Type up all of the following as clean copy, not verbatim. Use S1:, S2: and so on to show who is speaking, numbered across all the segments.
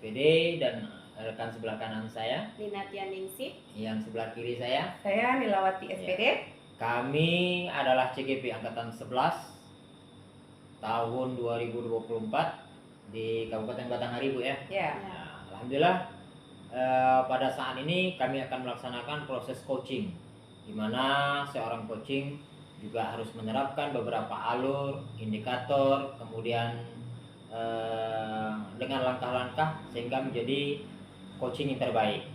S1: SPD, dan rekan sebelah kanan saya
S2: Linatia Ningsih,
S1: yang sebelah kiri saya
S3: Nilawati SPD.
S1: Kami adalah CGP Angkatan 11 tahun 2024 di Kabupaten Batanghari, Bu ya.
S3: Ya.
S1: Nah, alhamdulillah pada saat ini kami akan melaksanakan proses coaching, di mana seorang coaching juga harus menerapkan beberapa alur, indikator, kemudian dengan langkah-langkah sehingga menjadi coaching yang terbaik.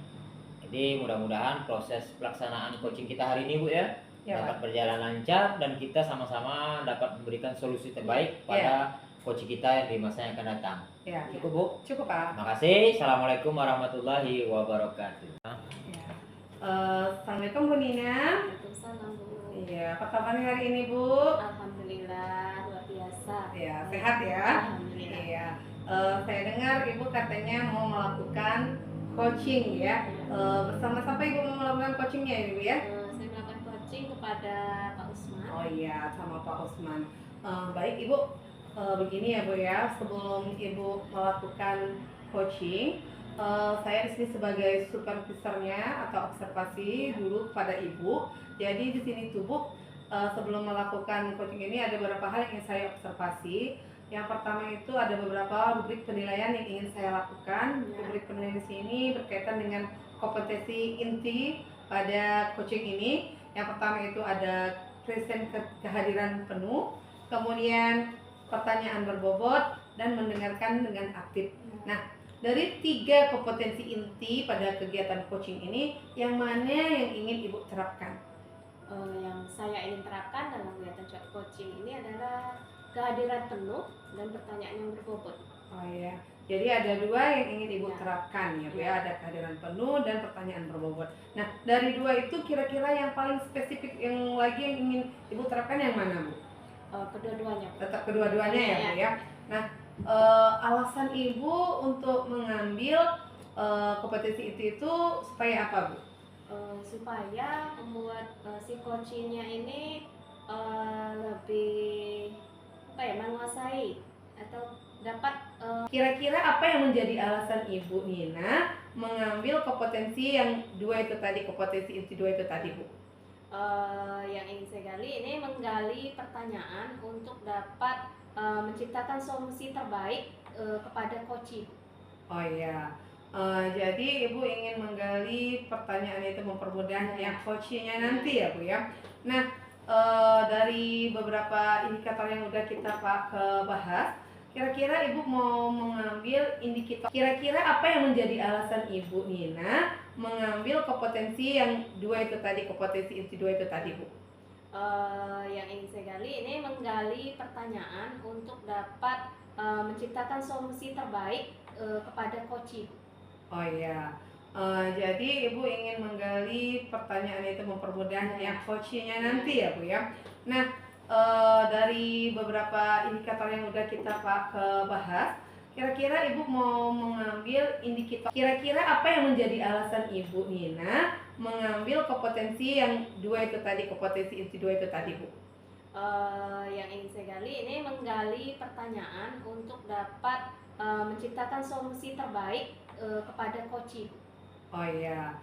S1: Jadi mudah-mudahan proses pelaksanaan coaching kita hari ini, Bu ya, dapat berjalan lancar dan kita sama-sama dapat memberikan solusi terbaik pada coaching kita di masa yang akan datang.
S3: Ya.
S1: Cukup, Bu?
S3: Cukup, Pak.
S1: Terima kasih. Assalamualaikum warahmatullahi wabarakatuh.
S3: Ya. Assalamualaikum Bu Nina.
S2: Waalaikumsalam Bu.
S3: Iya, apa kabarnya hari ini Bu?
S2: Alhamdulillah luar biasa.
S3: Ya, sehat ya.
S2: Alhamdulillah.
S3: Iya. Saya dengar Ibu katanya mau melakukan coaching ya. Bersama siapa Ibu mau melakukan coachingnya Ibu ya?
S2: Saya melakukan coaching kepada Pak Usman.
S3: Oh iya, sama Pak Usman. Baik Ibu, begini ya Bu ya. Sebelum Ibu melakukan coaching, saya di sini sebagai supervisornya atau observasi dulu kepada Ibu. Jadi di sini tuh Bu, sebelum melakukan coaching ini ada beberapa hal yang ingin saya observasi. Yang pertama itu ada beberapa rubrik penilaian yang ingin saya lakukan. Rubrik penilaian di sini berkaitan dengan kompetensi inti pada coaching ini. Yang pertama itu ada present kehadiran penuh, kemudian pertanyaan berbobot, dan mendengarkan dengan aktif. Nah, dari 3 kompetensi inti pada kegiatan coaching ini, yang mana yang ingin Ibu terapkan?
S2: Yang saya ingin terapkan dalam kegiatan coaching ini adalah kehadiran penuh dan pertanyaan yang berbobot.
S3: Oh ya, jadi ada 2 yang ingin Ibu terapkan ya Bu ya, ada kehadiran penuh dan pertanyaan berbobot. Nah, dari 2 itu kira-kira yang paling spesifik yang lagi yang ingin Ibu terapkan yang mana Bu?
S2: Kedua-duanya.
S3: Tetap kedua-duanya ya Bu ya. Nah, alasan Ibu untuk mengambil kompetensi itu supaya apa Bu?
S2: Supaya membuat si coachingnya ini lebih menguasai atau dapat.
S3: Kira-kira apa yang menjadi alasan Ibu Nina mengambil kompetensi yang 2 itu tadi, kompetensi inti 2 itu tadi Bu?
S2: Yang ingin saya gali ini menggali pertanyaan untuk dapat menciptakan solusi terbaik kepada coaching.
S3: Oh iya. Jadi Ibu ingin menggali pertanyaan itu mempermudah yang coachingnya nanti ya Bu ya. Nah, dari beberapa indikator yang udah kita bahas, kira-kira Ibu mau mengambil indikator. Kira-kira apa yang menjadi alasan Ibu Nina mengambil kompetensi yang 2 itu tadi, kompetensi inti 2 itu tadi Bu?
S2: Yang ingin saya gali ini menggali pertanyaan untuk dapat menciptakan solusi terbaik kepada coaching.
S3: Oh iya. Jadi Ibu ingin menggali pertanyaan itu mempermudah yang coachingnya nanti ya Bu ya. Nah, dari beberapa indikator yang udah kita bahas, kira-kira Ibu mau mengambil indikator. Kira-kira apa yang menjadi alasan Ibu Nina mengambil kompetensi yang 2 itu tadi, kompetensi inti 2 itu tadi Bu?
S2: Yang ingin saya gali ini menggali pertanyaan untuk dapat menciptakan solusi terbaik kepada coaching.
S3: Oh iya.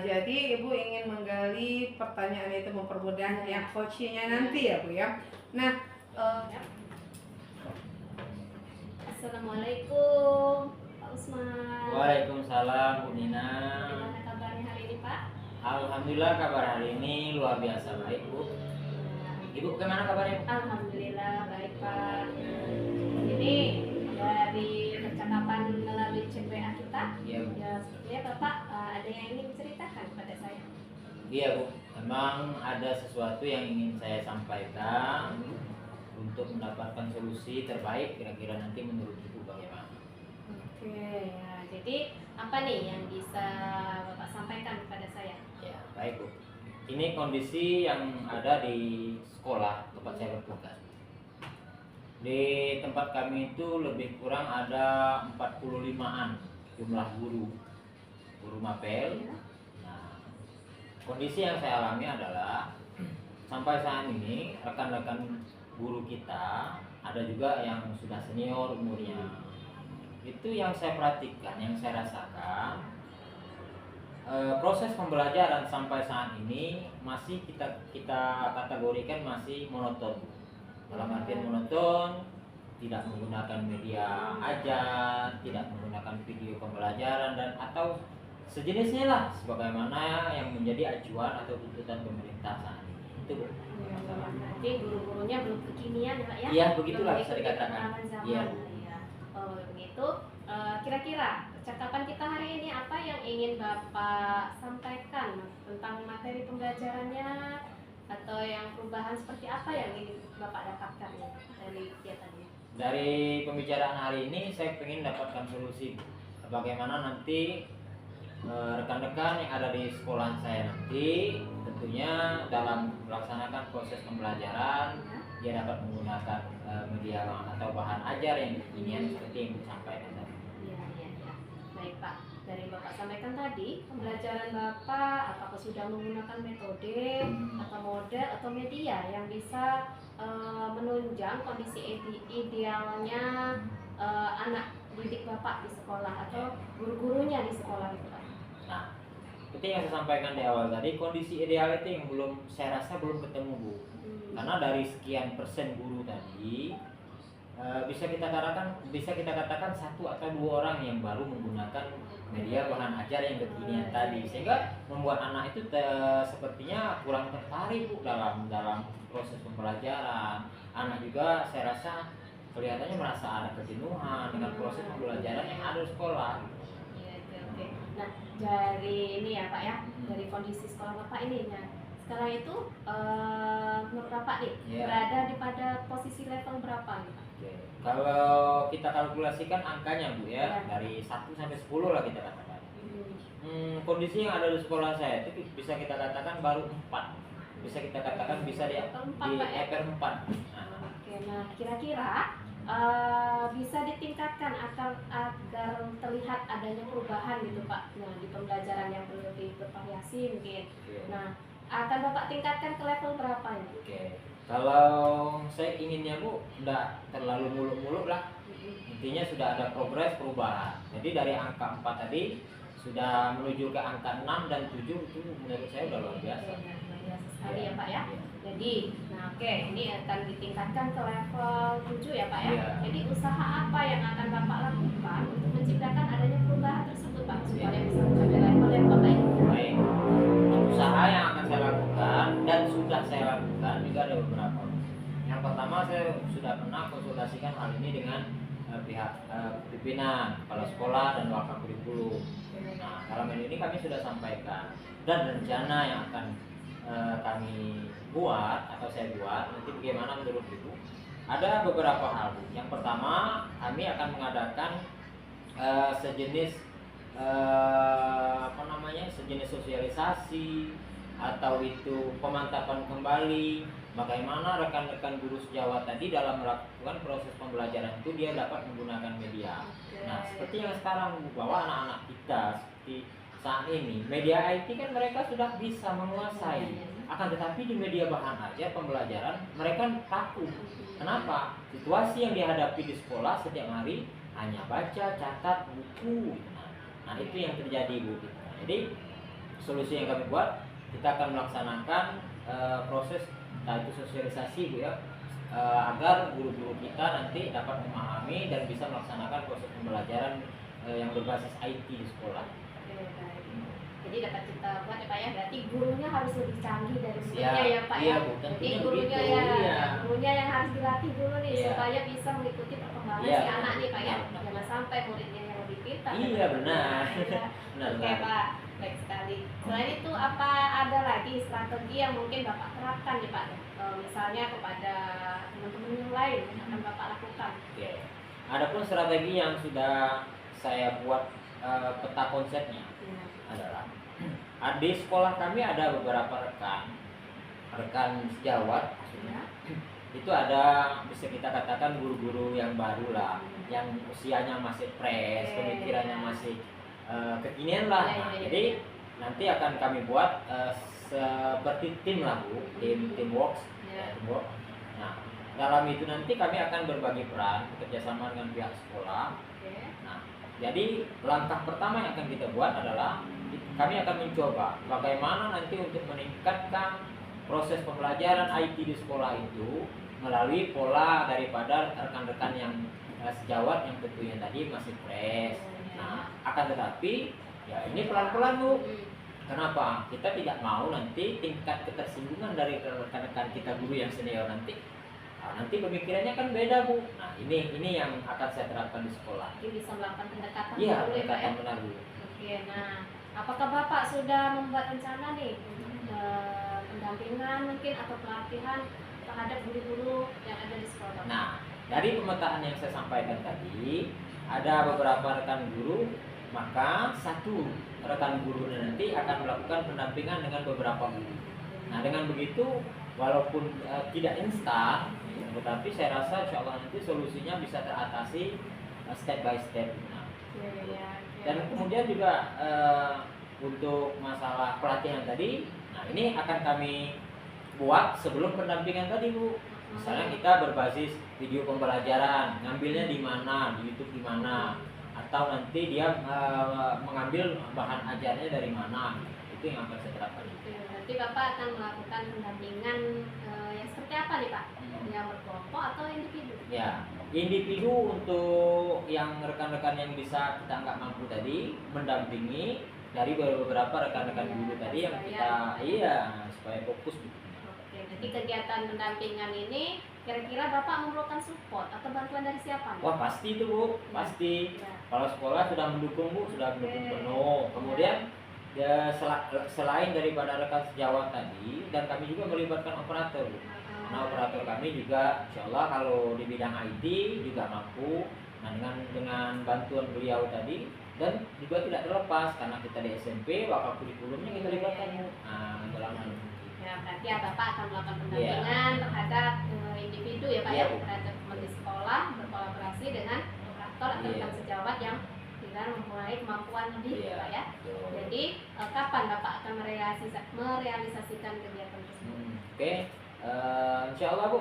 S3: Jadi Ibu ingin menggali pertanyaan itu mempermudah yang coachingnya nanti ya Bu ya. Nah,
S2: Assalamualaikum Pak Usman.
S1: Waalaikumsalam Bu Nina.
S2: Bagaimana kabarnya hari ini Pak?
S1: Alhamdulillah kabar hari ini luar biasa baik Bu. Ibu bagaimana kabarnya?
S2: Alhamdulillah baik Pak. Ini dari percakapan melalui chat WA kita,
S1: Iya Bu.
S2: ya sepertinya Bapak ada yang ingin diceritakan kepada saya.
S1: Iya Bu, memang ada sesuatu yang ingin saya sampaikan untuk mendapatkan solusi terbaik kira-kira nanti menurut Ibu bagaimana?
S2: Oke, ya. Jadi apa nih yang bisa Bapak sampaikan kepada saya?
S1: Ya, baik Bu. Ini kondisi yang ada di sekolah tempat saya bertugas. Di tempat kami itu lebih kurang ada 45-an jumlah guru mapel. Nah, kondisi yang saya alami adalah sampai saat ini rekan-rekan guru kita ada juga yang sudah senior umurnya. itu yang saya perhatikan, yang saya rasakan, proses pembelajaran sampai saat ini masih kita kategorikan masih monoton. Dalam artian monoton, tidak menggunakan media ajar, tidak menggunakan video pembelajaran dan atau sejenisnya lah, sebagaimana yang menjadi acuan atau tuntutan pemerintah saat ini. Itu Bu.
S2: Jadi guru-gurunya belum kekinian ya Pak ya?
S1: Iya, begitulah
S2: Belum
S1: bisa
S2: mengikuti
S1: dikatakan.
S2: perkembangan zaman.
S1: Iya.
S2: Iya. Oh begitu. Kira-kira percakapan kita hari ini apa yang ingin Bapak sampaikan tentang materi pembelajarannya atau yang perubahan seperti apa yang ingin Bapak dapatkan ya, dari kegiatannya?
S1: Dari pembicaraan hari ini saya ingin dapatkan solusi Bu. Bagaimana nanti rekan-rekan yang ada di sekolah saya nanti tentunya dalam melaksanakan proses pembelajaran dia dapat menggunakan media atau bahan ajar yang kekinian seperti yang disampaikan tadi.
S2: Iya, iya, iya. Baik Pak, dari Bapak sampaikan tadi pembelajaran Bapak apakah sudah menggunakan metode atau model atau media yang bisa menunjang kondisi idealnya anak didik Bapak di sekolah atau guru-gurunya di sekolah gitu Pak.
S1: Nah, seperti yang saya sampaikan di awal tadi, kondisi ideal itu yang belum saya rasa belum ketemu Bu. Karena dari sekian persen guru tadi bisa kita katakan satu atau dua orang yang baru menggunakan media bahan ajar yang kekinian tadi, sehingga membuat anak itu sepertinya kurang tertarik Bu dalam proses pembelajaran. Anak juga saya rasa kelihatannya merasa ada kejenuhan dengan proses pembelajaran yang ada di sekolah.
S2: Iya, oke. Nah, dari ini ya Pak ya, dari kondisi sekolah Bapak ini ya. Sekarang itu menurut Bapak nih berada di pada posisi level berapa nih Pak?
S1: Oke. Kalau kita kalkulasikan angkanya Bu ya, dari 1 sampai 10 lah kita katakan. Kondisi yang ada di sekolah saya itu bisa kita katakan baru 4. Bisa kita katakan bisa di level 4.
S2: Oke, nah kira-kira bisa ditingkatkan agar terlihat adanya perubahan gitu Pak. Nah, di pembelajaran yang lebih bervariasi mungkin. Nah, akan Bapak tingkatkan ke level berapa ini?
S1: Oke. Kalau saya inginnya Bu, enggak terlalu muluk-muluk lah. Intinya sudah ada progres perubahan. Jadi dari angka 4 tadi sudah menuju ke angka 6 dan 7 itu menurut saya udah luar biasa.
S2: Luar biasa sekali ya Pak ya. Jadi, nah oke, ini akan ditingkatkan ke level 7 ya Pak ya. Jadi usaha apa yang akan Bapak lakukan untuk menciptakan adanya perubahan tersebut Pak supaya bisa mencapai level yang Bapak inginkan?
S1: Baik. Usaha yang akan saya lakukan dan sudah saya lakukan juga ada beberapa. Yang pertama, saya sudah pernah konsultasikan hal ini dengan pihak pimpinan, kepala sekolah dan wakil kurikulum. Nah, dalam hal ini kami sudah sampaikan dan rencana yang akan kami buat atau saya buat nanti bagaimana menurut Ibu. Ada beberapa hal. Yang pertama, kami akan mengadakan sejenis sejenis sosialisasi atau itu pemantapan kembali bagaimana rekan-rekan guru sejawat tadi dalam melakukan proses pembelajaran itu dia dapat menggunakan media. Nah, seperti yang sekarang bahwa anak-anak kita seperti saat ini media IT kan mereka sudah bisa menguasai, akan tetapi di media bahan ajar pembelajaran mereka takut. Kenapa? Situasi yang dihadapi di sekolah setiap hari hanya baca, catat, buku. Nah, itu yang terjadi Bu. Jadi solusi yang kami buat, kita akan melaksanakan proses itu sosialisasi Bu ya, agar guru-guru kita nanti dapat memahami dan bisa melaksanakan proses pembelajaran yang berbasis IT di sekolah.
S2: Jadi dapat kita buat ya Pak ya, berarti gurunya harus lebih canggih dari muridnya ya Pak ya.
S1: Bu,
S2: Jadi gurunya gurunya yang harus dilatih dulu nih supaya bisa mengikuti perkembangan si anak nih Pak ya. Jangan sampai muridnya yang lebih pintar.
S1: Iya benar.
S2: Oke Pak, baik sekali. Selain itu apa ada lagi strategi yang mungkin Bapak terapkan nih Pak? Misalnya kepada teman-teman yang lain yang akan Bapak lakukan.
S1: Oke. Adapun strategi yang sudah saya buat peta konsepnya adalah di sekolah kami ada beberapa rekan sejawat itu ada bisa kita katakan guru-guru yang baru lah, yang usianya masih fresh, pemikirannya masih kekinian lah. Jadi nanti akan kami buat seperti tim lah Bu, teamwork. Nah, dalam itu nanti kami akan berbagi peran bekerjasama dengan pihak sekolah. Nah, Jadi langkah pertama yang akan kita buat adalah kami akan mencoba bagaimana nanti untuk meningkatkan proses pembelajaran IT di sekolah itu melalui pola daripada rekan-rekan yang sejawat yang tentunya tadi masih fresh. Nah, akan tetapi ya ini pelan-pelan Bu. Kenapa? Kita tidak mau nanti tingkat ketersinggungan dari rekan-rekan kita guru yang senior nanti. Nah, nanti pemikirannya kan beda Bu. Nah ini yang akan saya terapkan di sekolah.
S2: Jadi bisa melakukan pendekatan
S1: Iya,
S2: dulu ya Pak ya.
S1: pendekatan benar Bu.
S2: Oke, nah apakah Bapak sudah membuat rencana nih pendampingan mungkin atau pelatihan terhadap guru-guru yang ada di sekolah Bapak?
S1: Nah, dari pemetaan yang saya sampaikan tadi, ada beberapa rekan guru, maka satu rekan guru nanti akan melakukan pendampingan dengan beberapa guru. Nah, dengan begitu, walaupun tidak instan, tetapi saya rasa insya Allah nanti solusinya bisa teratasi step by step. Nah, dan kemudian juga untuk masalah pelatihan tadi, nah ini akan kami buat sebelum pendampingan tadi Bu. Misalnya kita berbasis video pembelajaran, ngambilnya di mana, di YouTube di mana, atau nanti dia mengambil bahan ajarnya dari mana, itu yang akan saya terapkan.
S2: Nanti Bapak akan melakukan pendampingan yang seperti apa nih Pak? Yang berkelompok atau individu?
S1: Ya, individu untuk yang rekan-rekan yang bisa kita nggak mampu tadi mendampingi dari beberapa rekan-rekan guru tadi yang kita supaya fokus.
S2: Oke, jadi kegiatan pendampingan ini kira-kira Bapak memerlukan support atau bantuan dari siapa?
S1: Wah pasti itu Bu, pasti. Kalau sekolah sudah mendukung Bu, sudah mendukung penuh. Kemudian ya, selain daripada rekan sejawat tadi, dan kami juga melibatkan operator Bu. Nah operator kami juga insya Allah kalau di bidang IT juga mampu. Nah dengan bantuan beliau tadi, dan juga tidak terlepas karena kita di SMP bakal kurikulumnya kita libatkan. Nah dalam hal ini.
S2: Ya berarti ya Bapak akan melakukan pendampingan terhadap individu ya Pak ya, terhadap teman di sekolah berkolaborasi dengan operator atau rekan sejawat yang dengan mempunyai kemampuan lebih Pak ya. Jadi kapan Bapak akan merealisasikan kegiatan tersebut?
S1: Oke. Insya Allah Bu,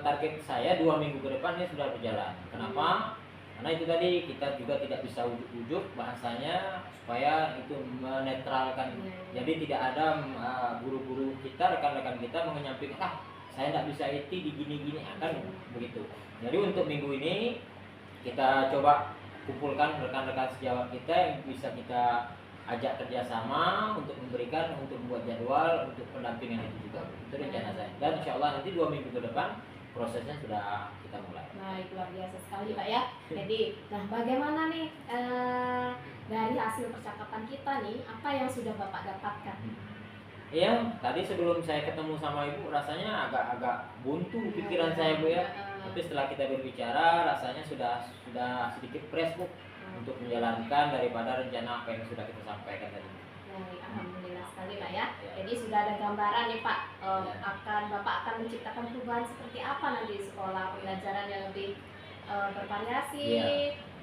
S1: target saya 2 minggu ke depan ini sudah berjalan. Kenapa? Karena itu tadi kita juga tidak bisa ujuk-ujuk bahasanya supaya itu menetralkan. Jadi tidak ada guru-guru kita, rekan-rekan kita menyampaikan saya tidak bisa IT di gini-gini akan begitu. Jadi untuk minggu ini kita coba kumpulkan rekan-rekan sejawat kita yang bisa kita ajak kerjasama untuk membuat jadwal untuk pendampingan itu juga. Itu rencana saya. Dan insya Allah nanti 2 minggu ke depan prosesnya sudah kita mulai.
S2: Baik, luar biasa sekali Pak ya. Jadi, nah bagaimana nih dari hasil percakapan kita nih, apa yang sudah Bapak dapatkan?
S1: Iya, tadi sebelum saya ketemu sama Ibu rasanya agak buntu pikiran saya Bu ya. Tapi setelah kita berbicara rasanya sudah sedikit fresh Bu untuk menjalankan daripada rencana apa yang sudah kita sampaikan tadi.
S2: Baik, alhamdulillah sekali Pak ya. Jadi sudah ada gambaran nih Pak, Bapak akan menciptakan perubahan seperti apa nanti di sekolah, pembelajaran yang lebih bervariasi,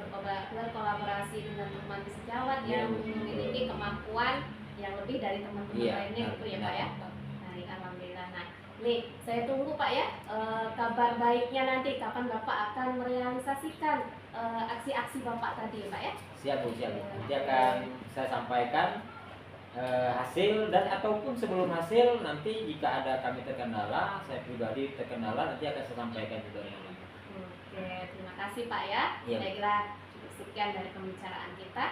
S2: berkolaborasi dengan teman sejawat yang memiliki kemampuan yang lebih dari teman-teman lainnya gitu ya Pak ya. Baik, alhamdulillah. Nah, nih saya tunggu Pak ya kabar baiknya nanti kapan Bapak akan merealisasikan aksi-aksi Bapak tadi Pak ya.
S1: Siap Bu, siap Bu. Nanti akan saya sampaikan hasil dan ataupun sebelum hasil nanti jika ada kami terkendala, saya pribadi terkendala nanti akan saya sampaikan juga dengan Bapak.
S2: Oke, terima kasih Pak ya. Saya kira cukup sekian dari pembicaraan kita.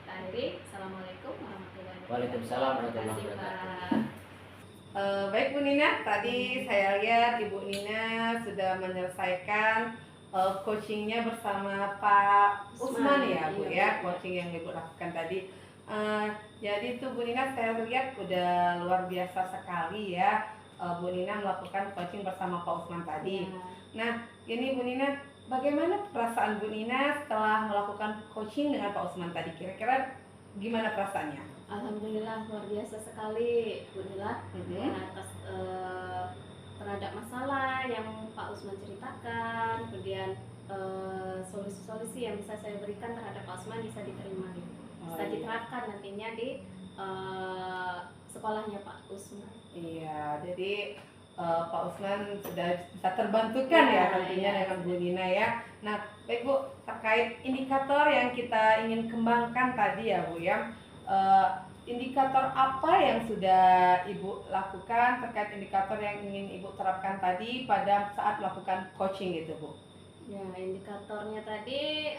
S2: Kita akhiri. Assalamualaikum warahmatullahi wabarakatuh.
S1: Waalaikumsalam warahmatullahi wabarakatuh.
S3: Baik Bu Nina, tadi saya lihat Ibu Nina sudah menyelesaikan coachingnya bersama Pak Usman ya Bu ya, coaching yang Ibu lakukan tadi. Jadi itu Bu Nina saya lihat udah luar biasa sekali ya Bu Nina melakukan coaching bersama Pak Usman tadi. Nah ini Bu Nina, bagaimana perasaan Bu Nina setelah melakukan coaching dengan Pak Usman tadi? Kira-kira gimana perasaannya?
S2: Alhamdulillah luar biasa sekali Bu Nila atas terhadap masalah yang Pak Usman ceritakan, kemudian solusi-solusi yang bisa saya berikan terhadap Pak Usman bisa diterima gitu. Bisa diterapkan nantinya di sekolahnya Pak Usman.
S3: Iya, jadi Pak Usman sudah bisa terbantukan ya tentunya dengan Bu Nina ya. Nah, Baik Bu, terkait indikator yang kita ingin kembangkan tadi ya Bu ya, indikator apa yang sudah Ibu lakukan terkait indikator yang ingin Ibu terapkan tadi pada saat melakukan coaching itu Bu?
S2: Ya, indikatornya tadi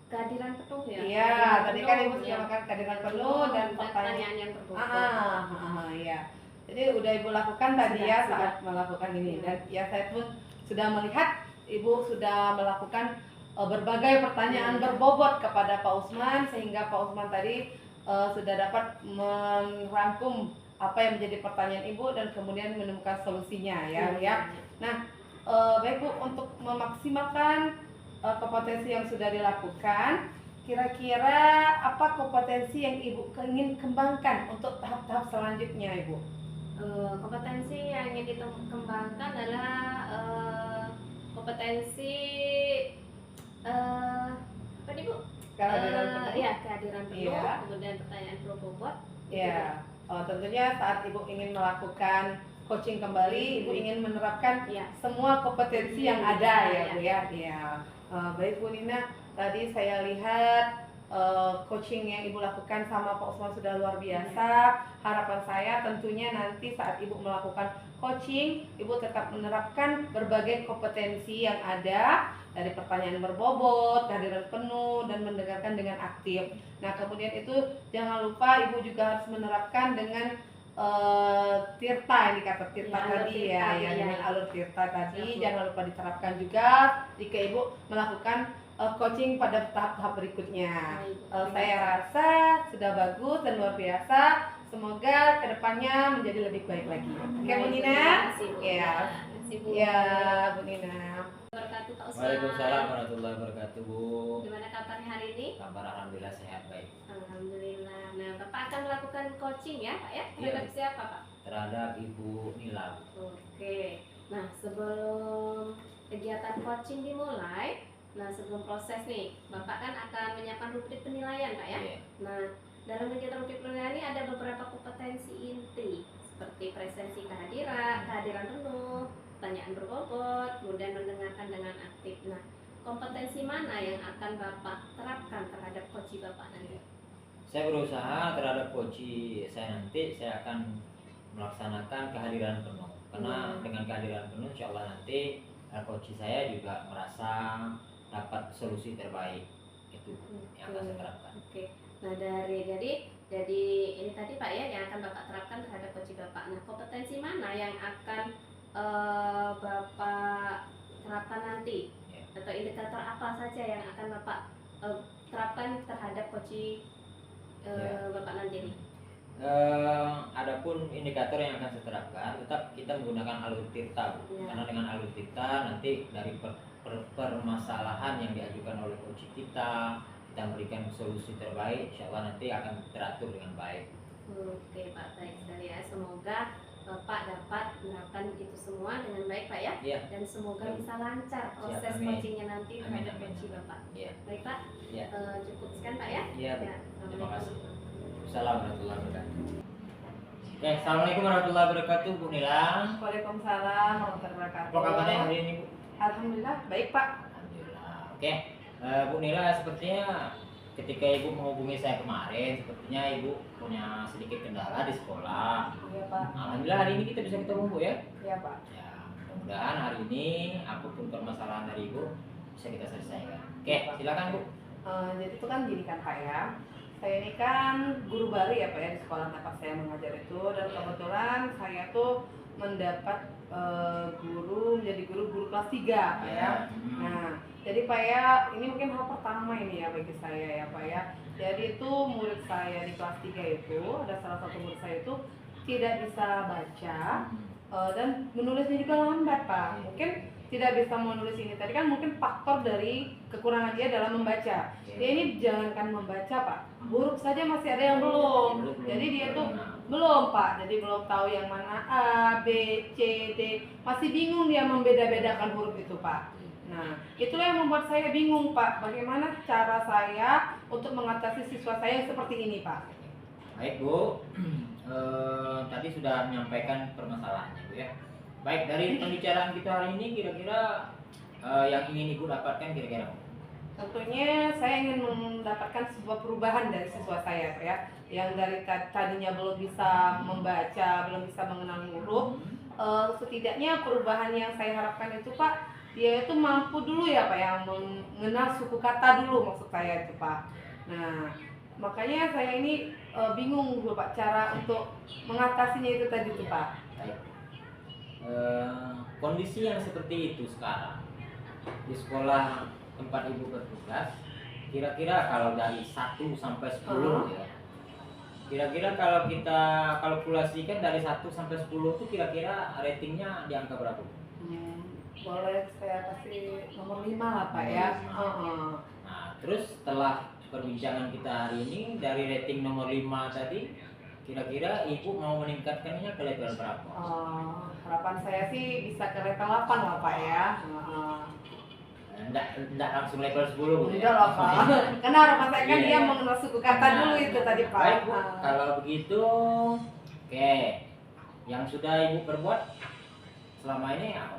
S2: kehadiran penuh ya.
S3: Iya,
S2: Kehadiran
S3: tadi kan
S2: penuh,
S3: Ibu sudah
S2: ya.
S3: makan kehadiran penuh dan
S2: pertanyaan yang berbobot.
S3: iya. Jadi udah Ibu lakukan tadi
S2: Sudah,
S3: ya
S2: sudah.
S3: saat melakukan ini,
S2: Ya.
S3: dan ya saya pun sudah melihat Ibu sudah melakukan berbagai pertanyaan
S2: Ya.
S3: berbobot kepada Pak Usman, sehingga Pak Usman tadi sudah dapat merangkum apa yang menjadi pertanyaan Ibu dan kemudian menemukan solusinya ya. Nah, baik Bu, untuk memaksimalkan kompetensi yang sudah dilakukan, kira-kira apa kompetensi yang Ibu ingin kembangkan untuk tahap-tahap selanjutnya Ibu?
S2: Kompetensi yang ingin dikembangkan adalah kompetensi apa nih Bu?
S3: Kehadiran penuh.
S2: Ya, kehadiran penuh,
S3: Iya.
S2: kemudian pertanyaan berbobot.
S3: Ya, tentunya saat Ibu ingin melakukan coaching kembali, Ibu ingin menerapkan
S2: Ya.
S3: semua kompetensi yang ada ya
S2: Ya.
S3: Bu ya. Ya. Baik Bu Nina, tadi saya lihat coaching yang Ibu lakukan sama Pak Usman sudah luar biasa. Harapan saya tentunya nanti saat Ibu melakukan coaching, Ibu tetap menerapkan berbagai kompetensi yang ada, dari pertanyaan berbobot, kehadiran penuh, dan mendengarkan dengan aktif. Nah, kemudian itu jangan lupa Ibu juga harus menerapkan dengan tirta, indikator tirta
S2: Ya, alur
S3: tadi
S2: tirta,
S3: ya,
S2: ya.
S3: dengan alur tirta tadi
S2: Ya, Bu.
S3: jangan lupa diterapkan juga jika Ibu melakukan coaching pada tahap-tahap berikutnya.
S2: Baik,
S3: Saya rasa sudah bagus dan luar biasa. Semoga kedepannya menjadi lebih baik lagi. Oke Bu
S2: Baik,
S3: Nina?
S2: terima kasih, Bu.
S3: Ya.
S2: Terima kasih, Bu.
S3: Ya Bu Nina.
S2: Wabarakatuh, Pak Usman.
S1: Waalaikumsalam warahmatullahi wabarakatuh Bu.
S2: Gimana kabarnya hari ini?
S1: Kabar alhamdulillah sehat baik.
S2: Alhamdulillah. Nah, Bapak akan melakukan coaching ya, Pak ya?
S1: Iya.
S2: Terhadap siapa, Pak?
S1: Terhadap Ibu Nila.
S2: Oke. Nah, sebelum kegiatan coaching dimulai, nah sebelum proses nih, Bapak kan akan menyiapkan rubrik penilaian, Pak ya?
S1: Iya.
S2: Nah, dalam kegiatan rubrik penilaian ini ada beberapa kompetensi inti seperti presensi kehadiran penuh, pertanyaan berbobot, kemudian mendengarkan dengan aktif. Nah, kompetensi mana yang akan Bapak terapkan terhadap coaching Bapak nanti?
S1: Saya berusaha terhadap coaching saya nanti, saya akan melaksanakan kehadiran penuh. Karena dengan kehadiran penuh insya Allah nanti coaching saya juga merasa dapat solusi terbaik. Itu yang akan saya terapkan.
S2: Oke. Nah, jadi ini tadi Pak ya yang akan Bapak terapkan terhadap coaching Bapak. Nah, kompetensi mana yang akan Bapak terapkan nanti?
S1: Ya.
S2: Atau indikator apa saja yang akan Bapak terapkan terhadap coaching
S1: Ya.
S2: Bapak nanti ini?
S1: Adapun indikator yang akan saya terapkan, tetap kita menggunakan alur tirta, Bu.
S2: Ya.
S1: Karena dengan alur tirta nanti dari permasalahan yang diajukan oleh coach kita memberikan solusi terbaik, insya Allah nanti akan teratur dengan baik.
S2: Oke Pak, baik sekali ya. Semoga Bapak dapat menerapkan itu semua dengan baik Pak ya.
S1: Iya.
S2: Dan semoga
S1: Ya.
S2: bisa lancar proses
S1: amin.
S2: coachingnya nanti
S1: Amin,
S2: terhadap
S1: amin.
S2: coaching Bapak.
S1: Iya.
S2: Baik Pak,
S1: Iya.
S2: cukup sekian Pak ya.
S1: Iya, Bu.
S2: Ya,
S1: Terima kasih.
S2: Assalamualaikum.
S1: Assalamualaikum warahmatullahi wabarakatuh. Oke, assalamualaikum warahmatullahi wabarakatuh, Bu Nila.
S3: Waalaikumsalam warahmatullahi wabarakatuh.
S1: Apa kabarnya hari ini, Bu?
S3: Alhamdulillah baik Pak.
S1: Alhamdulillah. Oke, Bu Nila, sepertinya ketika Ibu menghubungi saya kemarin, sepertinya Ibu punya sedikit kendala di sekolah.
S3: Iya Pak.
S1: Alhamdulillah hari ini kita bisa ketemu, Bu ya.
S3: Iya Pak.
S1: Ya, mudah-mudahan hari ini apapun permasalahan dari Ibu bisa kita selesaikan. Oke, silakan Bu.
S3: Jadi itu kan gini kan Pak ya. Saya ini kan guru baru ya Pak ya di sekolah tempat saya mengajar itu, dan kebetulan saya tuh mendapat menjadi guru kelas 3 Pak ya. Nah, jadi Pak ya, ini mungkin hal pertama ini ya bagi saya ya Pak ya. Jadi itu murid saya di kelas 3 itu, ada salah satu murid saya itu tidak bisa baca dan menulisnya juga lambat Pak. Mungkin tidak bisa menulis ini tadi kan mungkin faktor dari kekurangan dia dalam membaca. Dia ini jangankan membaca Pak, huruf saja masih ada yang belum. Jadi dia tuh belum Pak, jadi belum tahu yang mana A, B, C, D. Masih bingung dia membeda-bedakan huruf itu Pak. Nah, itulah yang membuat saya bingung Pak. Bagaimana cara saya untuk mengatasi siswa saya yang seperti ini Pak?
S1: Baik Bu, tadi sudah menyampaikan permasalahannya Bu ya. Baik, dari pembicaraan kita hari ini kira-kira yang ingin Ibu dapatkan kira-kira?
S3: Tentunya saya ingin mendapatkan sebuah perubahan dari siswa saya, Pak ya, yang dari tadinya belum bisa membaca, belum bisa mengenal huruf. Setidaknya perubahan yang saya harapkan itu, Pak, dia itu mampu dulu ya, Pak, yang mengenal suku kata dulu, maksud saya itu, Pak. Nah, makanya saya ini bingung dulu, Pak, cara untuk mengatasinya itu tadi tuh, Pak.
S1: Baik. Kondisi yang seperti itu sekarang di sekolah tempat Ibu bertugas, kira-kira kalau dari 1 sampai 10 ya, kira-kira kalau kita kalkulasikan dari 1 sampai 10 itu kira-kira ratingnya di angka berapa?
S3: Boleh saya kasih nomor 5 lah, Pak ya.
S1: Nah, terus setelah perbincangan kita hari ini, dari rating nomor 5 tadi, kira-kira Ibu mau meningkatkannya ke level berapa?
S3: Harapan saya sih bisa ke level 8 lah, Pak ya.
S1: Enggak langsung level 10 gitu
S3: Udah
S1: ya?
S3: lah, Pak. Karena harapan saya kan
S1: Iya.
S3: dia mengenal suku kata dulu itu tadi, Pak.
S1: Baik, Bu. Kalau begitu, oke. Yang sudah Ibu perbuat selama ini apa?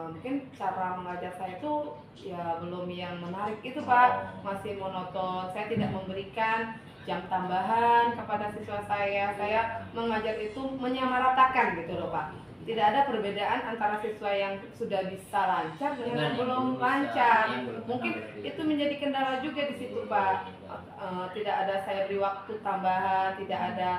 S3: Mungkin cara mengajar saya itu ya belum yang menarik itu, Pak. Masih monoton. Saya tidak memberikan jam tambahan kepada siswa saya. Saya mengajar itu menyamaratakan gitu loh, Pak. Tidak ada perbedaan antara siswa yang sudah bisa lancar dengan yang belum lancar. Mungkin itu menjadi kendala juga di situ, Pak. Tidak ada saya beri waktu tambahan, tidak ada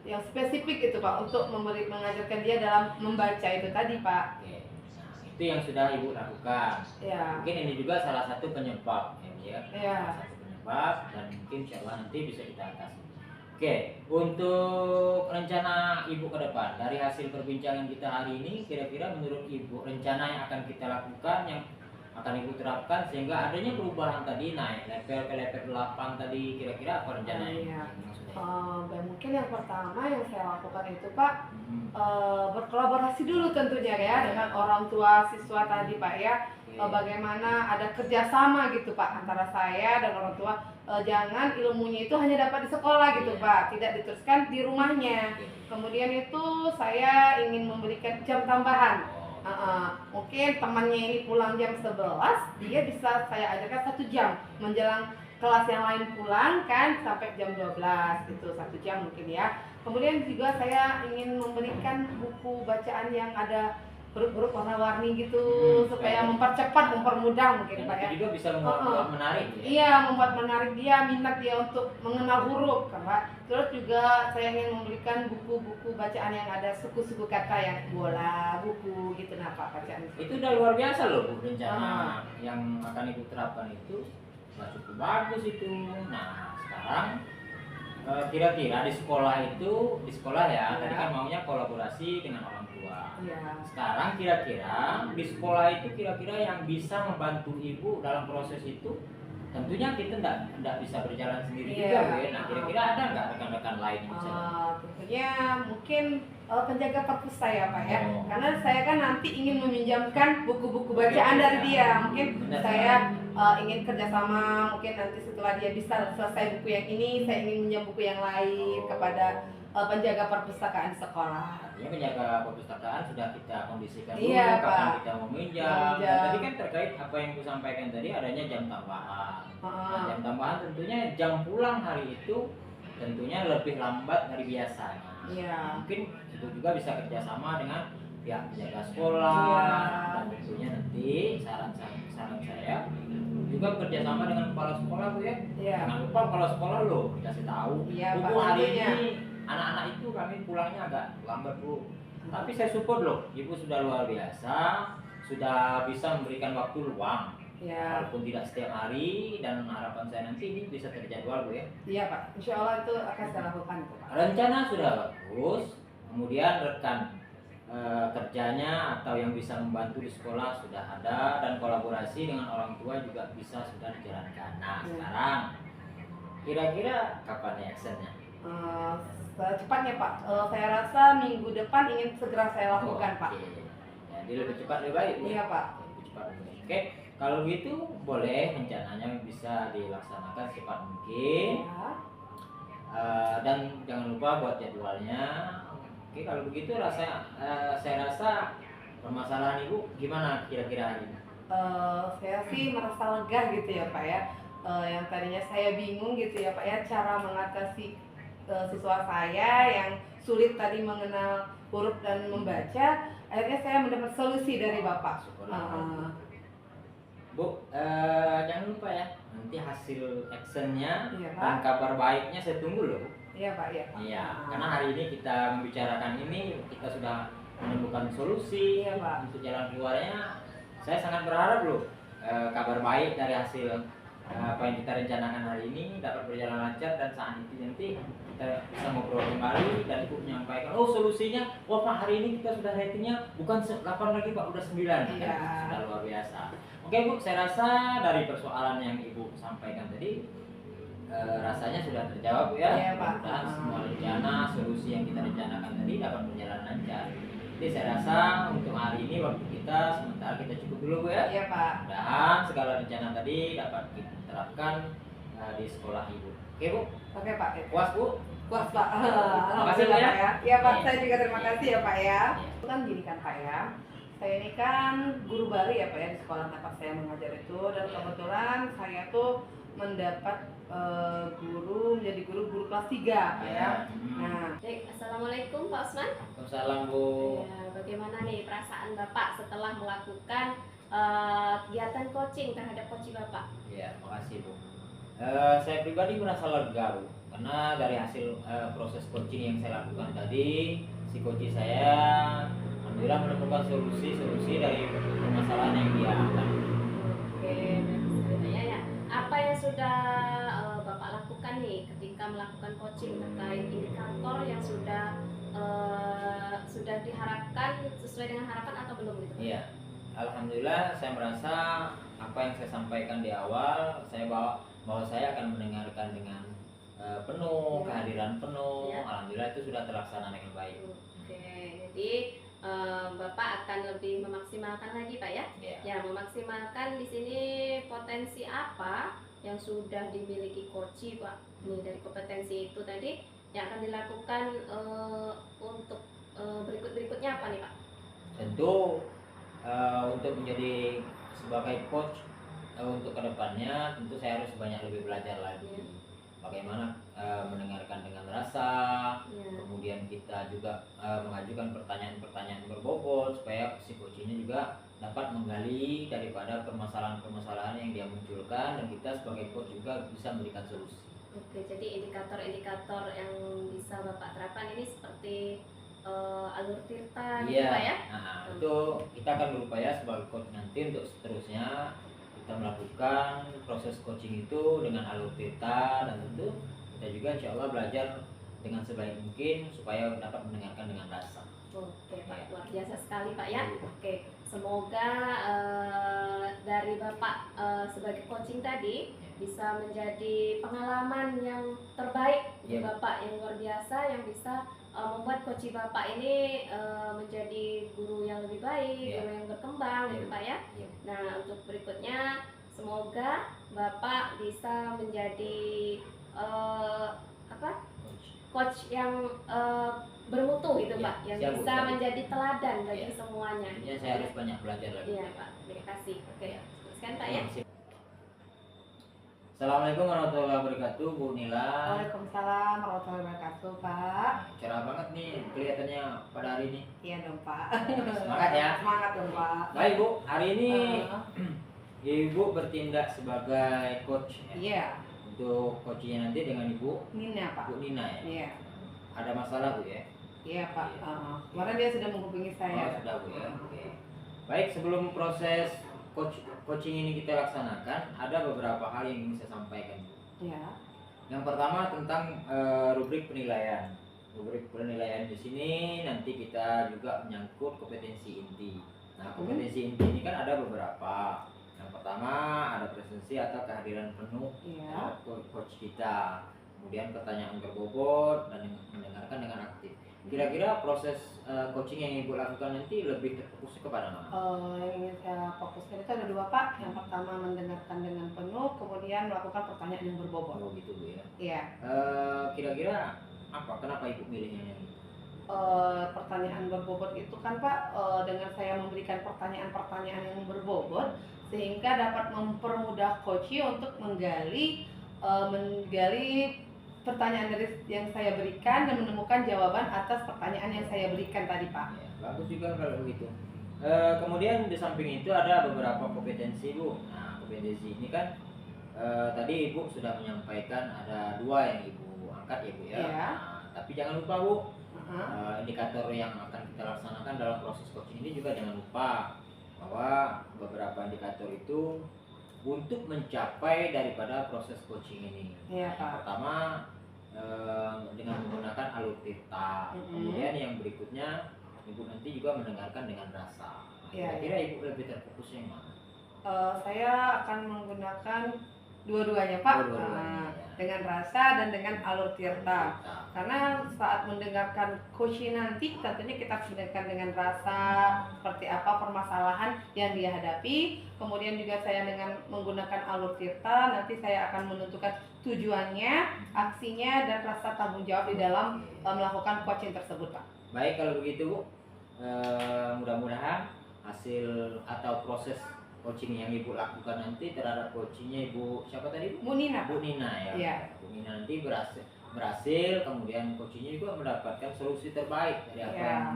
S3: yang spesifik itu, Pak, untuk mengajarkan dia dalam membaca itu tadi, Pak.
S1: Oke. Nah, itu yang sudah Ibu lakukan.
S3: Ya.
S1: Mungkin ini juga salah satu penyebab ya.
S3: Ya.
S1: Salah satu penyebab, dan mungkin insya Allah nanti bisa kita atasi. Oke, untuk rencana Ibu ke depan dari hasil perbincangan kita hari ini, kira-kira menurut Ibu rencana yang akan kita lakukan, yang akan Ibu terapkan sehingga adanya perubahan tadi naik level ke level 8 tadi, kira-kira apa rencananya?
S3: Iya. Dan mungkin yang pertama yang saya lakukan itu, Pak, berkolaborasi dulu tentunya ya dengan orang tua siswa tadi, Pak ya. Bagaimana ada kerjasama gitu, Pak, antara saya dan orang tua. Jangan ilmunya itu hanya dapat di sekolah gitu, Pak, tidak diteruskan di rumahnya. Kemudian itu saya ingin memberikan jam tambahan. Mungkin temannya ini pulang jam 11, dia bisa saya ajarkan 1 jam menjelang kelas yang lain pulang kan sampai jam 12 gitu, 1 jam mungkin ya. Kemudian juga saya ingin memberikan buku bacaan yang ada huruf-huruf warna-warni gitu, supaya mempercepat, mempermudah mungkin, Pak ya.
S1: Itu juga bisa membuat menarik ya?
S3: Iya, membuat menarik dia, minat dia untuk mengenal huruf, Pak. Terus juga saya ingin memberikan buku-buku bacaan yang ada suku-suku kata, yang bola, buku gitu, nah Pak, bacaan
S1: itu udah luar biasa loh, Bu, rencana yang akan Ibu terapkan itu cukup bagus itu. Nah, sekarang kira-kira di sekolah ya, tadi kan maunya kolaborasi dengan orang tua. Sekarang kira-kira di sekolah itu kira-kira yang bisa membantu Ibu dalam proses itu, tentunya kita enggak bisa berjalan sendiri juga, Bu. Nah, kira-kira ada nggak rekan-rekan lain yang bisa?
S3: Tentunya mungkin penjaga perpus saya, Pak ya. Karena saya kan nanti ingin meminjamkan buku-buku bacaan dari dia. Mungkin saya ingin kerjasama, mungkin nanti setelah dia bisa selesai buku yang ini, saya ingin minjam buku yang lain kepada penjaga perpustakaan sekolah.
S1: Artinya penjaga perpustakaan sudah kita kondisikan dulu,
S3: Iya,
S1: kapan
S3: Pak.
S1: kita meminjam. Dan tadi kan terkait apa yang aku sampaikan tadi, adanya jam tambahan. Nah, jam tambahan tentunya jam pulang hari itu tentunya lebih lambat dari biasanya. Mungkin itu juga bisa kerjasama dengan pihak penjaga sekolah, dan tentunya nanti saran saya juga kerjasama dengan kepala sekolah, Bu ya. Jangan lupa kepala sekolah loh dikasih tahu. Bu, hari ini anak-anak itu kami pulangnya agak lambat, Bu. Tapi saya support loh, Ibu sudah luar biasa, sudah bisa memberikan waktu luang. Walaupun tidak setiap hari, dan harapan saya nanti ini bisa terjadwal, Bu ya.
S3: Iya, Pak, insya Allah itu akan saya lakukan, Pak.
S1: Rencana sudah bagus, kemudian rekan kerjanya atau yang bisa membantu di sekolah sudah ada, dan kolaborasi dengan orang tua juga sudah dijalankan. Nah, sekarang kira-kira kapan actionnya?
S3: Cepatnya, Pak. Saya rasa minggu depan ingin segera saya lakukan, Pak.
S1: Jadi lebih cepat lebih baik.
S3: Iya, Pak.
S1: Lebih cepat lebih baik. Oke, kalau gitu boleh rencananya bisa dilaksanakan secepat mungkin. Dan jangan lupa buat jadwalnya. Oke, kalau begitu saya rasa permasalahan ibu gimana kira-kira hari ini?
S3: Saya sih merasa lega gitu ya Pak ya. Yang tadinya saya bingung gitu ya Pak ya cara mengatasi siswa saya yang sulit tadi mengenal huruf dan membaca, akhirnya saya mendapat solusi dari Bapak.
S1: Syukurlah. Bu, jangan lupa ya, nanti hasil actionnya
S3: Iya, Pak.
S1: dan kabar baiknya saya tunggu loh.
S3: Iya Pak, iya Pak.
S1: Iya, karena hari ini kita membicarakan ini, kita sudah menemukan solusi
S3: Iya, Pak.
S1: untuk jalan keluarnya. Saya sangat berharap loh kabar baik dari hasil apa yang kita rencanakan hari ini dapat berjalan lancar, dan saat itu nanti kita bisa ngobrol kembali dan ibu menyampaikan, oh solusinya, wah Pak hari ini kita sudah ratingnya bukan 8 lagi Pak, udah 9.
S3: Iya.
S1: Sudah luar biasa. Oke Bu, saya rasa dari persoalan yang ibu sampaikan tadi rasanya sudah terjawab Bu ya.
S3: Iya, Pak.
S1: Mudah-mudahan semua rencana, solusi yang kita rencanakan tadi dapat berjalan lancar. Jadi saya rasa untuk hari ini waktu kita sementara kita cukup dulu Bu ya.
S3: Iya Pak.
S1: Mudah-mudahan segala rencana tadi dapat kita terapkan di sekolah ibu. Oke Bu,
S3: Oke Pak.
S1: puas Bu?
S3: Puas Pak.
S1: Terima kasih, Pak, ya.
S3: Iya Pak,
S1: Iya.
S3: saya juga terima kasih ya Pak ya.
S1: Iya.
S3: Itu kan gini kan Pak ya. Saya ini kan guru baru ya Pak ya di sekolah tempat saya mengajar itu, dan kebetulan saya tuh mendapat guru menjadi guru kelas 3 Pak ya. Nah,
S2: Baik, Assalamualaikum Pak Usman.
S1: Waalaikumsalam Bu.
S2: Ya, bagaimana nih perasaan Bapak setelah melakukan kegiatan coaching terhadap coach Bapak?
S1: Iya, makasih Bu. Saya pribadi merasa lega Bu, karena dari hasil proses coaching yang saya lakukan tadi, si coach saya alhamdulillah menemukan solusi dari permasalahan yang dia alami.
S2: Oke, baik, sebenarnya ya. Apa yang sudah Bapak lakukan nih ketika melakukan coaching terkait indikator yang sudah diharapkan sesuai dengan harapan atau belum gitu?
S1: Iya, alhamdulillah saya merasa apa yang saya sampaikan di awal, saya bahwa saya akan mendengarkan dengan penuh,
S2: Ya.
S1: kehadiran penuh.
S2: Ya.
S1: Alhamdulillah itu sudah terlaksana dengan baik.
S2: Oke, jadi Bapak akan lebih memaksimalkan lagi Pak ya?
S1: Iya.
S2: Ya, memaksimalkan di sini potensi apa yang sudah dimiliki coach Pak? Nih dari kompetensi itu tadi yang akan dilakukan untuk berikutnya apa nih Pak?
S1: Tentu untuk menjadi sebagai coach untuk kedepannya tentu saya harus banyak lebih belajar lagi.
S2: Ya.
S1: Bagaimana mendengarkan dengan rasa,
S2: Ya.
S1: kemudian kita juga mengajukan pertanyaan-pertanyaan berbobot supaya si coach ini juga dapat menggali daripada permasalahan-permasalahan yang dia munculkan, dan kita sebagai coach juga bisa memberikan solusi.
S2: Oke, jadi indikator-indikator yang bisa Bapak terapkan ini seperti alur tirta gitu
S1: Iya.
S2: Pak ya?
S1: Nah, itu kita akan berupaya sebagai coach nanti untuk seterusnya kita melakukan proses coaching itu dengan alur tirta, dan tentu kita juga insya Allah belajar dengan sebaik mungkin supaya dapat mendengarkan dengan rasa.
S2: Oke Pak, luar biasa sekali Pak ya. Oke, semoga dari Bapak sebagai coaching tadi bisa menjadi pengalaman yang terbaik untuk
S1: Iya.
S2: Bapak yang luar biasa, yang bisa membuat coaching Bapak ini menjadi guru yang lebih baik,
S1: Iya.
S2: guru yang berkembang gitu
S1: Iya.
S2: Pak ya.
S1: Iya.
S2: Nah, untuk berikutnya semoga Bapak bisa menjadi
S1: Coach.
S2: coach yang bermutu gitu
S1: Iya,
S2: Pak, yang
S1: siap, Bu,
S2: bisa
S1: siap.
S2: menjadi teladan bagi
S1: Iya.
S2: semuanya.
S1: Intinya saya harus banyak belajar lagi.
S2: Iya Pak, terima kasih. Oke,
S1: Iya.
S2: teruskan Pak ya.
S1: Assalamualaikum warahmatullahi wabarakatuh, Bu Nila.
S3: Waalaikumsalam warahmatullahi wabarakatuh Pak.
S1: Cerah banget nih kelihatannya pada hari ini.
S3: Iya dong Pak.
S1: Semangat ya.
S3: Semangat dong Pak.
S1: Baik Bu, hari ini
S3: Eh,
S1: Ibu bertindak sebagai coach ya.
S3: Iya,
S1: Untuk coachingnya nanti dengan Ibu
S3: Nina Pak.
S1: Bu Nina ya.
S3: Iya,
S1: Ada masalah Bu ya?
S3: iya Pak. Kemarin dia sudah menghubungi
S1: Oh,
S3: saya.
S1: sudah Bu ya. Oke. Baik, sebelum proses coaching ini kita laksanakan, ada beberapa hal yang ingin saya sampaikan Bu.
S3: Iya.
S1: Yang pertama tentang rubrik penilaian. Rubrik penilaian di sini nanti kita juga menyangkut kompetensi inti. Nah, kompetensi inti ini kan ada beberapa. Yang pertama ada presensi atau kehadiran penuh
S3: Iya.
S1: coach kita. Kemudian pertanyaan berbobot dan mendengarkan dengan aktif. Kira-kira proses coaching yang Ibu lakukan nanti lebih terfokus kepada mana?
S3: Yang ingin saya fokuskan itu ada dua Pak. Yang pertama mendengarkan dengan penuh, kemudian melakukan pertanyaan yang berbobot.
S1: Oh gitu Bu ya.
S3: Iya.
S1: Kira-kira apa? Kenapa Ibu milihnya yang itu?
S3: pertanyaan berbobot itu kan Pak, dengan saya memberikan pertanyaan-pertanyaan yang berbobot sehingga dapat mempermudah coach untuk menggali pertanyaan dari yang saya berikan dan menemukan jawaban atas pertanyaan yang saya berikan tadi Pak.
S1: Ya, bagus juga kalau begitu. Kemudian di samping itu ada beberapa kompetensi Bu. Nah, kompetensi ini kan tadi Ibu sudah menyampaikan ada 2 yang Ibu angkat ya Bu ya.
S3: Iya.
S1: Nah, tapi jangan lupa Bu, indikator yang akan kita laksanakan dalam proses coaching ini juga jangan lupa bahwa beberapa indikator itu untuk mencapai daripada proses coaching ini.
S3: Iya,
S1: Yang
S3: Pak.
S1: pertama dengan menggunakan alur cerita. Kemudian yang berikutnya Ibu nanti juga mendengarkan dengan rasa.
S3: Iya,
S1: Kira-kira Ibu lebih terfokus yang mana?
S3: Saya akan menggunakan dua-duanya Pak.
S1: Dua-duanya, ya.
S3: Dengan rasa dan dengan alur tirta. Karena saat mendengarkan coaching nanti tentunya kita harus mendengarkan dengan rasa seperti apa permasalahan yang dia hadapi. Kemudian juga saya dengan menggunakan alur tirta nanti saya akan menentukan tujuannya, aksinya dan rasa tanggung jawab di dalam melakukan coaching tersebut Pak.
S1: Baik kalau begitu Bu, mudah-mudahan hasil atau proses coaching yang Ibu lakukan nanti terhadap coachingnya Ibu siapa tadi Bu?
S3: Bu Nina.
S1: Bu Nina ya.
S3: Iya.
S1: Bu Nina nanti berhasil, kemudian coachingnya juga mendapatkan solusi terbaik dari apa yang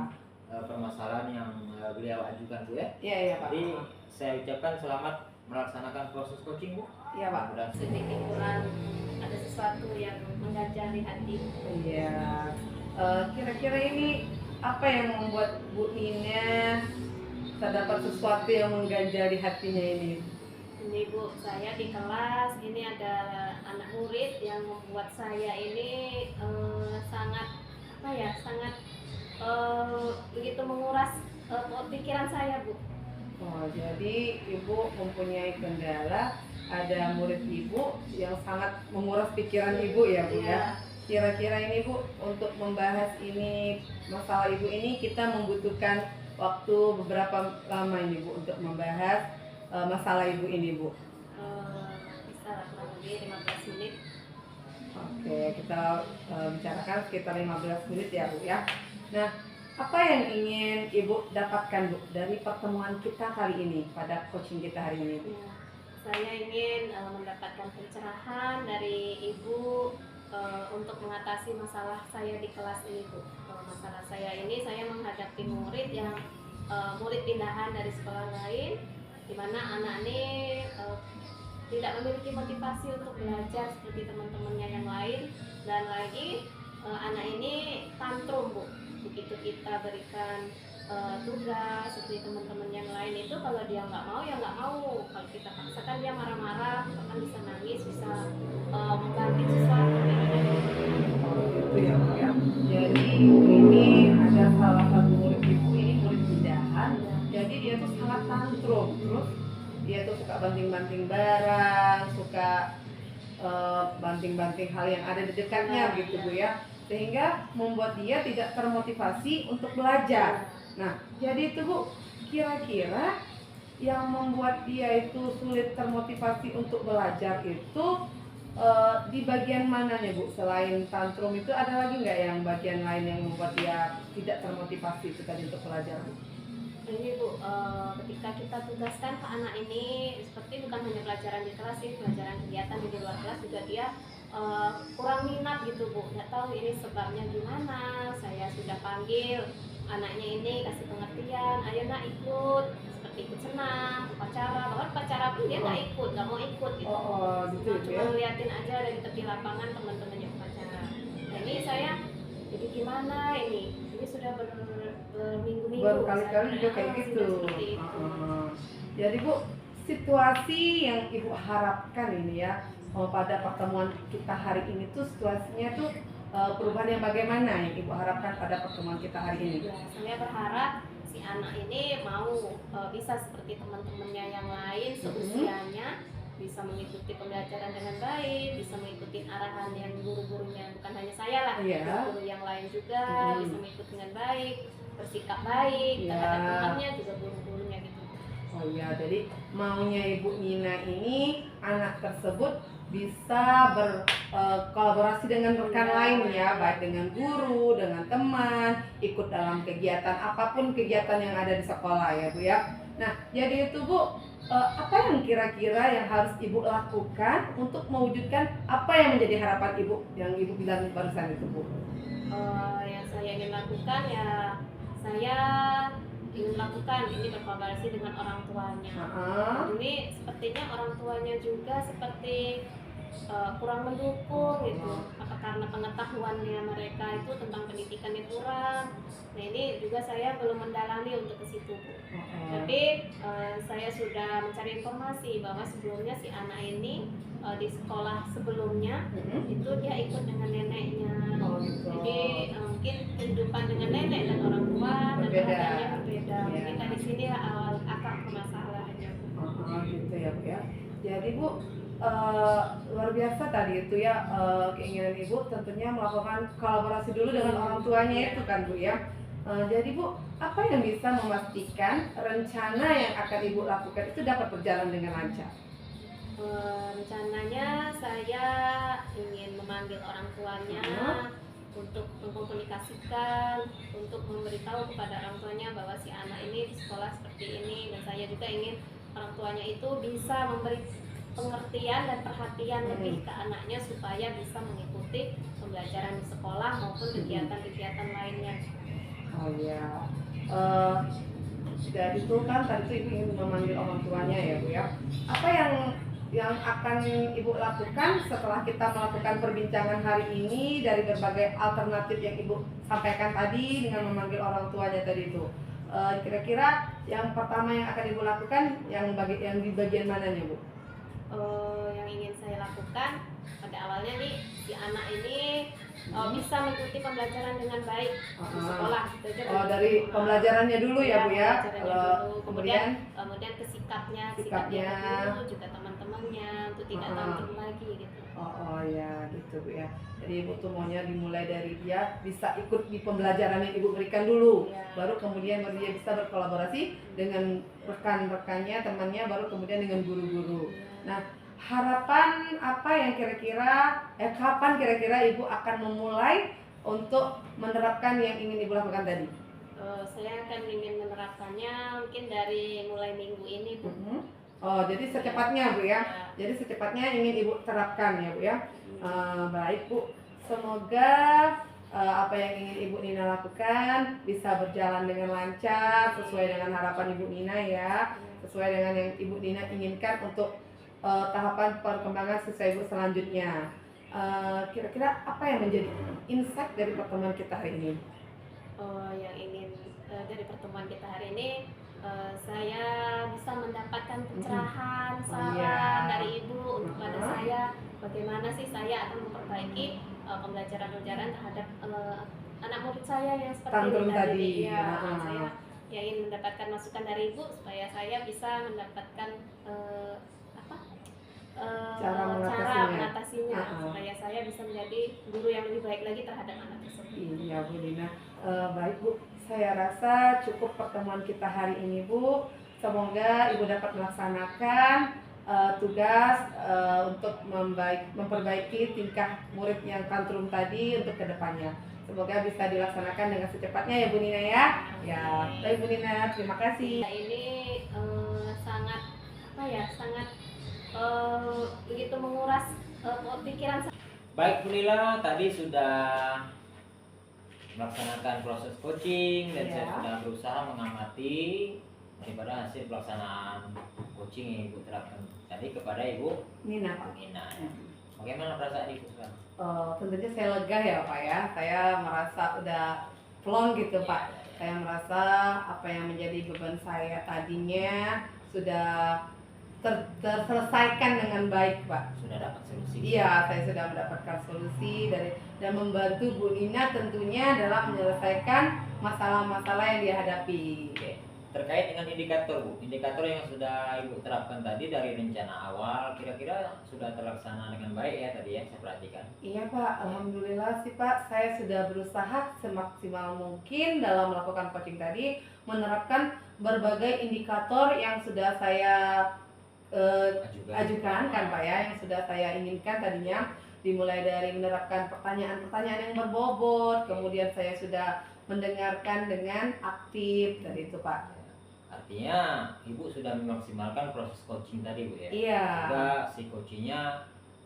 S1: permasalahan yang beliau ajukan Bu ya.
S3: Iya Pak.
S1: Jadi saya ucapkan selamat melaksanakan proses coaching Bu.
S3: Iya Pak.
S1: Mudah-mudahan
S2: sedikit kurang ada sesuatu yang mengganjal di hati.
S3: Iya. Kira-kira ini apa yang membuat Bu Nina terdapat sesuatu yang mengganjal di hatinya ini?
S2: Ini Bu, saya di kelas ini ada anak murid yang membuat saya ini sangat begitu menguras pikiran saya Bu.
S3: Oh, jadi Ibu mempunyai kendala, ada murid Ibu yang sangat menguras pikiran Ibu ya Bu ya. Kira-kira ini Bu, untuk membahas ini masalah Ibu ini kita membutuhkan waktu beberapa lama ini Bu untuk membahas masalah Ibu ini Bu.
S2: Bisa kurang lebih 15 menit.
S3: Oke, kita bicarakan sekitar 15 menit ya Bu ya. Nah, apa yang ingin Ibu dapatkan Bu dari pertemuan kita kali ini pada coaching kita hari ini Bu?
S2: Ya, saya ingin mendapatkan pencerahan dari Ibu untuk mengatasi masalah saya di kelas ini Bu. Masalah saya ini saya menghadapi murid yang murid pindahan dari sekolah lain, di mana anak ini tidak memiliki motivasi untuk belajar seperti teman-temannya yang lain, dan lagi anak ini tantrum Bu. Begitu kita berikan tugas seperti teman-teman yang lain itu, kalau dia nggak mau ya nggak mau, kalau kita paksakan dia marah-marah, bahkan bisa nangis, bisa mengganti sesuatu
S3: Itu ya Bu ya. Jadi ini ada salah satu murid Ibu ini murid pindahan. Jadi dia tuh sangat tantrum, terus dia tuh suka banting-banting barang, suka banting-banting hal yang ada di dekatnya gitu Bu ya, sehingga membuat dia tidak termotivasi untuk belajar. Nah, jadi itu Bu, kira-kira yang membuat dia itu sulit termotivasi untuk belajar itu di bagian mananya Bu? Selain tantrum itu ada lagi nggak yang bagian lain yang membuat dia tidak termotivasi itu tadi untuk belajar Bu?
S2: Ini Bu, ketika kita tugaskan ke anak ini, seperti bukan hanya pelajaran di kelas sih, pelajaran kegiatan di luar kelas juga dia kurang minat gitu Bu. Nggak tahu ini sebabnya gimana. Saya sudah panggil anaknya ini, kasih pengertian, ayo nak ikut, seperti ikut senam, upacara, bahkan upacara pun dia nggak ikut, nggak mau ikut gitu.
S3: Gitu
S2: Cuma
S3: ya.
S2: ngeliatin aja dari tepi lapangan teman-temannya upacara. Nah ini saya jadi gimana ini sudah berminggu-minggu
S3: Berkali-kali juga kayak
S2: sudah
S3: gitu.
S2: seperti itu.
S3: Jadi Bu, situasi yang Ibu harapkan ini ya pada pertemuan kita hari ini tuh situasinya tuh perubahan yang bagaimana yang Ibu harapkan pada pertemuan kita hari ini?
S2: Ya, saya berharap si anak ini mau bisa seperti teman-temannya yang lain seusianya, bisa mengikuti pembelajaran dengan baik, bisa mengikuti arahan yang guru-gurunya, bukan hanya saya lah, guru-guru yang lain juga bisa mengikuti dengan baik, bersikap baik terhadap temannya juga guru-gurunya gitu.
S3: Oh iya, jadi maunya Ibu Nina ini anak tersebut bisa berkolaborasi dengan rekan lain ya, baik dengan guru, dengan teman, ikut dalam kegiatan apapun kegiatan yang ada di sekolah ya Bu ya. Nah, jadi itu Bu, apa yang kira-kira yang harus Ibu lakukan untuk mewujudkan apa yang menjadi harapan Ibu yang Ibu bilang barusan itu Bu?
S2: Yang saya ingin lakukan ya, saya ingin lakukan ini berkolaborasi dengan orang tuanya. Ini sepertinya orang tuanya juga seperti kurang mendukung gitu, apa karena pengetahuannya mereka itu tentang pendidikannya kurang. Nah ini juga saya belum mendalami untuk ke situ Bu. Tapi saya sudah mencari informasi bahwa sebelumnya si anak ini di sekolah sebelumnya itu dia ikut dengan neneknya. Jadi mungkin kehidupan dengan nenek dan orang tua dan perhatiannya berbeda. Mungkin dari sini awal akar permasalahannya Bu.
S3: Gitu ya Bu ya. Jadi Bu, luar biasa tadi itu ya, keinginan Ibu tentunya melakukan kolaborasi dulu dengan orang tuanya itu kan Bu ya. Jadi Bu, apa yang bisa memastikan rencana yang akan Ibu lakukan itu dapat berjalan dengan lancar?
S2: Rencananya saya ingin memanggil orang tuanya untuk mengkomunikasikan, untuk memberitahu kepada orang tuanya bahwa si anak ini di sekolah seperti ini, dan saya juga ingin orang tuanya itu bisa memberi pengertian dan perhatian lebih ke anaknya supaya bisa mengikuti pembelajaran di sekolah maupun kegiatan-kegiatan lainnya.
S3: Oh ya, dan itu kan tadi itu Ibu ingin memanggil orang tuanya ya Bu ya. Apa yang akan Ibu lakukan setelah kita melakukan perbincangan hari ini dari berbagai alternatif yang Ibu sampaikan tadi dengan memanggil orang tuanya tadi itu? Kira-kira yang pertama yang akan Ibu lakukan yang di bagian mananya Bu?
S2: Yang ingin saya lakukan pada awalnya nih si anak ini bisa mengikuti pembelajaran dengan baik di sekolah gitu aja.
S3: Dari pembelajarannya dulu ya Bu ya.
S2: Kemudian ke sikapnya dulu, juga teman-temannya untuk tidak tantrum lagi gitu.
S3: Ya gitu Bu ya. Jadi Ibu tuh maunya dimulai dari dia bisa ikut di pembelajaran yang Ibu berikan dulu, baru kemudian dia bisa berkolaborasi dengan rekan-rekannya, temannya, baru kemudian dengan guru-guru. Nah, harapan apa yang kapan kira-kira Ibu akan memulai untuk menerapkan yang ingin Ibu lakukan tadi?
S2: Saya akan ingin menerapkannya mungkin dari mulai minggu ini Bu.
S3: Jadi secepatnya Bu ya. Jadi secepatnya ingin Ibu terapkan ya Bu ya. Baik Bu, semoga apa yang ingin Ibu Nina lakukan bisa berjalan dengan lancar sesuai dengan harapan Ibu Nina ya, sesuai dengan yang Ibu Nina inginkan untuk tahapan perkembangan siswa Ibu selanjutnya. Kira-kira apa yang menjadi insight dari pertemuan kita hari ini?
S2: Yang ingin dari pertemuan kita hari ini, saya bisa mendapatkan pencerahan, saran dari Ibu untuk pada saya bagaimana sih saya akan memperbaiki pembelajaran terhadap anak murid saya yang seperti ini tadi. Saya ingin mendapatkan masukan dari Ibu supaya saya bisa mendapatkan cara mengatasinya supaya saya bisa menjadi guru yang lebih baik lagi terhadap anak tersebut.
S3: Iya Bu Nina. Baik Bu, saya rasa cukup pertemuan kita hari ini Bu. Semoga Ibu dapat melaksanakan tugas untuk memperbaiki tingkah murid yang tantrum tadi untuk kedepannya. Semoga bisa dilaksanakan dengan secepatnya ya Bu Nina ya. Ya, baik Bu Nina, terima kasih.
S2: Ini sangat begitu menguras pikiran saya.
S1: Baik Bu Nila, tadi sudah melaksanakan proses coaching dan saya sudah berusaha mengamati daripada hasil pelaksanaan coaching yang Ibu terapkan tadi kepada Ibu
S3: Nina.
S1: Bagaimana perasaan Ibu sekarang?
S3: Tentunya saya lega ya Pak ya. Saya merasa udah plong gitu Pak. Saya merasa apa yang menjadi beban saya tadinya sudah terselesaikan dengan baik Pak.
S1: Sudah dapat solusi?
S3: Iya, saya sudah mendapatkan solusi dan membantu Bu Nina tentunya dalam menyelesaikan masalah-masalah yang dihadapi.
S1: Terkait dengan indikator Bu, indikator yang sudah Ibu terapkan tadi dari rencana awal kira-kira sudah terlaksana dengan baik ya tadi ya saya perhatikan.
S3: Iya Pak, alhamdulillah sih Pak, saya sudah berusaha semaksimal mungkin dalam melakukan coaching tadi, menerapkan berbagai indikator yang sudah saya ajukan kan Pak ya, yang sudah saya inginkan tadinya, dimulai dari menerapkan pertanyaan-pertanyaan yang berbobot, kemudian saya sudah mendengarkan dengan aktif dari itu Pak.
S1: Artinya Ibu sudah memaksimalkan proses coaching tadi Bu ya.
S3: Iya.
S1: Sehingga si coachingnya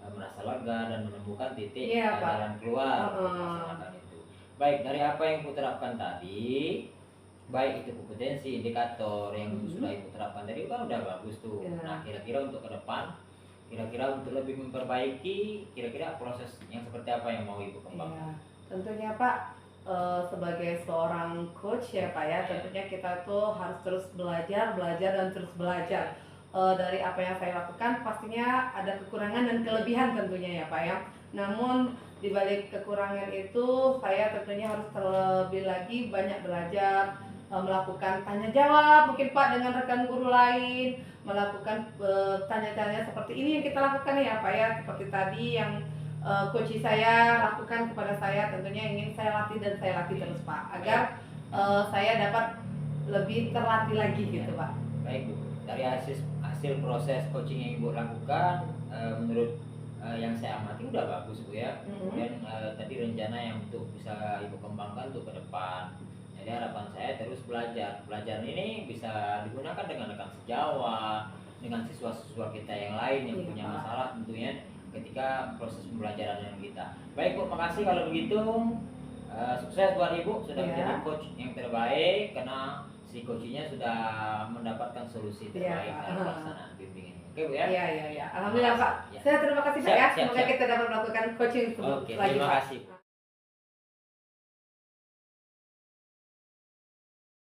S1: merasa lega dan menemukan titik
S3: Iya, Pak.
S1: jalan keluar untuk melaksanakan itu. Baik, dari apa yang Ibu terapkan tadi, baik itu kompetensi, indikator yang sudah Ibu terapkan tadi kan udah bagus tuh.
S3: Iya.
S1: Nah, kira-kira untuk ke depan, kira-kira untuk lebih memperbaiki, kira-kira proses yang seperti apa yang mau Ibu kembangkan?
S3: Iya. Tentunya Pak, sebagai seorang coach ya Pak ya, tentunya kita tuh harus terus belajar dan terus belajar. Dari apa yang saya lakukan pastinya ada kekurangan dan kelebihan tentunya ya Pak ya. Namun di balik kekurangan itu saya tentunya harus terlebih lagi banyak belajar, melakukan tanya jawab mungkin Pak dengan rekan guru lain, melakukan tanya-tanya seperti ini yang kita lakukan ya Pak ya, seperti tadi yang coach saya lakukan kepada saya, tentunya ingin saya latih dan saya latih terus Pak, agar saya dapat lebih terlatih lagi gitu Pak.
S1: Baik Bu, dari hasil proses coaching yang Ibu lakukan, menurut yang saya amati udah bagus Bu ya. Kemudian tadi rencana yang untuk bisa Ibu kembangkan untuk ke depan. Jadi harapan saya terus belajar. Belajar ini bisa digunakan dengan rekan sejawat, dengan siswa-siswa kita yang lain yang punya masalah tentunya ketika proses pembelajaran dengan kita. Baik Bu, makasih kalau begitu. Sukses buat Ibu sudah menjadi coach yang terbaik karena si coachnya sudah mendapatkan solusi terbaik dalam pelaksanaan bimbingan. Oke Bu ya.
S3: Iya. Alhamdulillah Pak. Saya terima kasih Pak ya. Semoga kita dapat melakukan coaching
S1: Oke,
S3: lagi
S1: terima
S3: Pak.
S1: kasih.